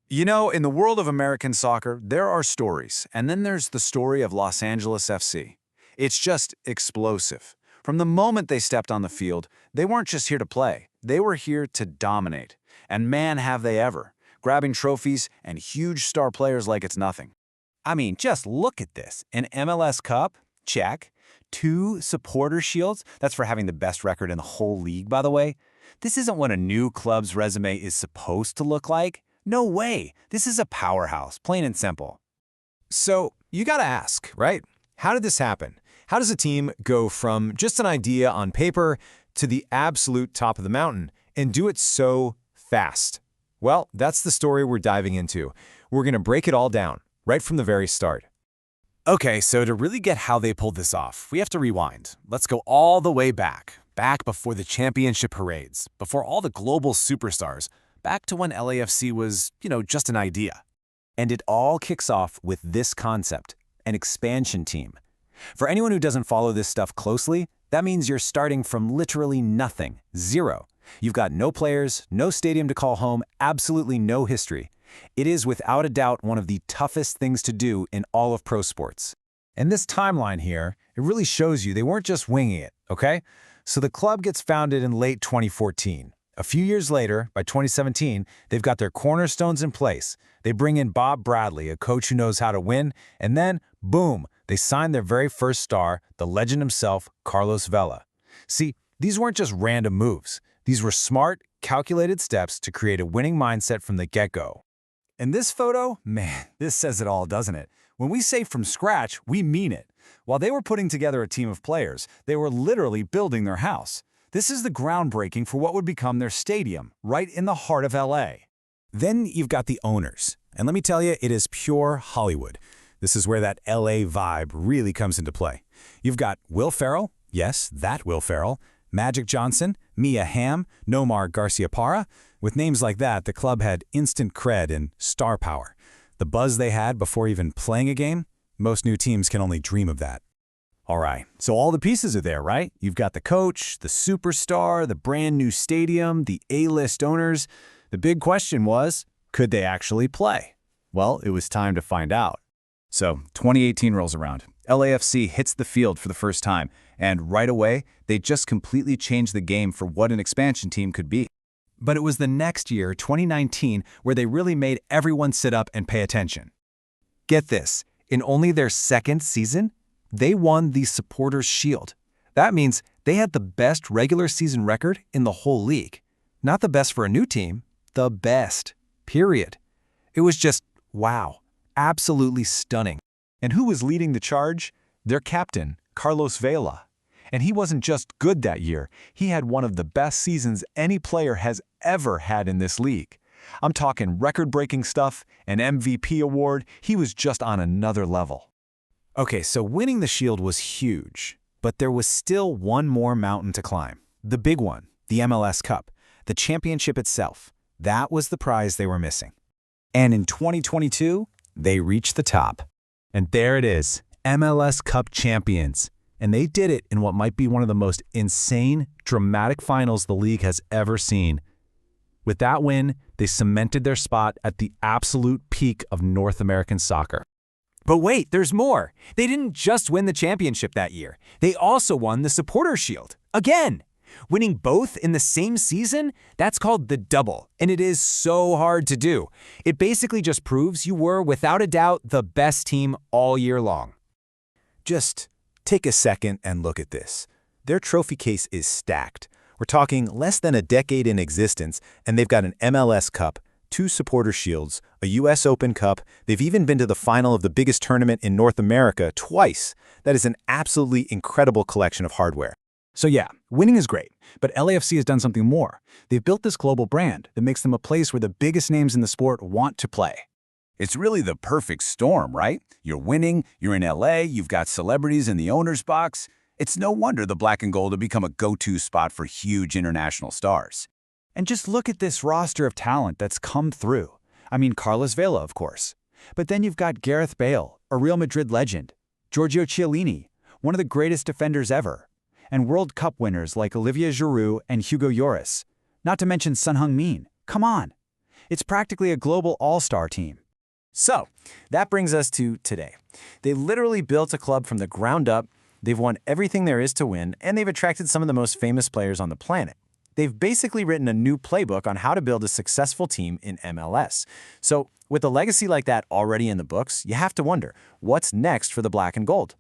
You know, in the world of American soccer, there are stories, and then there's the story of Los Angeles FC. It's just explosive. From the moment they stepped on the field, they weren't just here to play, they were here to dominate. And man, have they ever, grabbing trophies and huge star players like it's nothing. I mean, just look at this. An MLS Cup? Check. 2 supporter shields? That's for having the best record in the whole league, by the way. This isn't what a new club's resume is supposed to look like. No way. This is a powerhouse, plain and simple. So, you gotta ask, right? How did this happen? How does a team go from just an idea on paper to the absolute top of the mountain and do it so fast? Well, that's the story we're diving into. We're gonna break it all down, right from the very start. Okay, so to really get how they pulled this off, we have to rewind. Let's go all the way back before the championship parades, before all the global superstars, back to when LAFC was, just an idea. And it all kicks off with this concept, an expansion team. For anyone who doesn't follow this stuff closely, that means you're starting from literally nothing, zero. You've got no players, no stadium to call home, absolutely no history. It is without a doubt one of the toughest things to do in all of pro sports. And this timeline here, it really shows you they weren't just winging it, okay? So the club gets founded in late 2014. A few years later, by 2017, they've got their cornerstones in place. They bring in Bob Bradley, a coach who knows how to win, and then, boom, they sign their very first star, the legend himself, Carlos Vela. See, these weren't just random moves. These were smart, calculated steps to create a winning mindset from the get-go. In this photo, man, this says it all, doesn't it? When we say from scratch, we mean it. While they were putting together a team of players, they were literally building their house. This is the groundbreaking for what would become their stadium, right in the heart of LA. Then you've got the owners. And let me tell you, it is pure Hollywood. This is where that LA vibe really comes into play. You've got Will Ferrell, yes, that Will Ferrell, Magic Johnson, Mia Hamm, Nomar Garciaparra. With names like that, the club had instant cred and star power. The buzz they had before even playing a game, most new teams can only dream of that. All right, so all the pieces are there, right? You've got the coach, the superstar, the brand new stadium, the A-list owners. The big question was, could they actually play? Well, it was time to find out. So 2018 rolls around. LAFC hits the field for the first time, and right away, they just completely changed the game for what an expansion team could be. But it was the next year, 2019, where they really made everyone sit up and pay attention. Get this, in only their second season, they won the Supporters' Shield. That means they had the best regular season record in the whole league. Not the best for a new team, the best, period. It was just, wow, absolutely stunning. And who was leading the charge? Their captain, Carlos Vela. And he wasn't just good that year, he had one of the best seasons any player has ever had in this league. I'm talking record-breaking stuff, an MVP award, he was just on another level. Okay, so winning the Shield was huge, but there was still one more mountain to climb. The big one, the MLS Cup, the championship itself. That was the prize they were missing. And in 2022, they reached the top. And there it is, MLS Cup champions. And they did it in what might be one of the most insane, dramatic finals the league has ever seen. With that win, they cemented their spot at the absolute peak of North American soccer. But wait, there's more. They didn't just win the championship that year. They also won the Supporters' Shield. Again! Winning both in the same season? That's called the double, and it is so hard to do. It basically just proves you were, without a doubt, the best team all year long. Just take a second and look at this. Their trophy case is stacked. We're talking less than a decade in existence, and they've got an MLS Cup, 2 Supporter Shields, a US Open Cup. They've even been to the final of the biggest tournament in North America twice. That is an absolutely incredible collection of hardware. So yeah, winning is great, but LAFC has done something more. They've built this global brand that makes them a place where the biggest names in the sport want to play. It's really the perfect storm, right? You're winning, you're in LA, you've got celebrities in the owner's box. It's no wonder the black and gold have become a go-to spot for huge international stars. And just look at this roster of talent that's come through. I mean, Carlos Vela, of course. But then you've got Gareth Bale, a Real Madrid legend, Giorgio Chiellini, one of the greatest defenders ever, and World Cup winners like Olivier Giroud and Hugo Lloris. Not to mention Son Heung-min. Come on. It's practically a global all-star team. So, that brings us to today. They literally built a club from the ground up, they've won everything there is to win, and they've attracted some of the most famous players on the planet. They've basically written a new playbook on how to build a successful team in MLS. So, with a legacy like that already in the books, you have to wonder, what's next for the black and gold?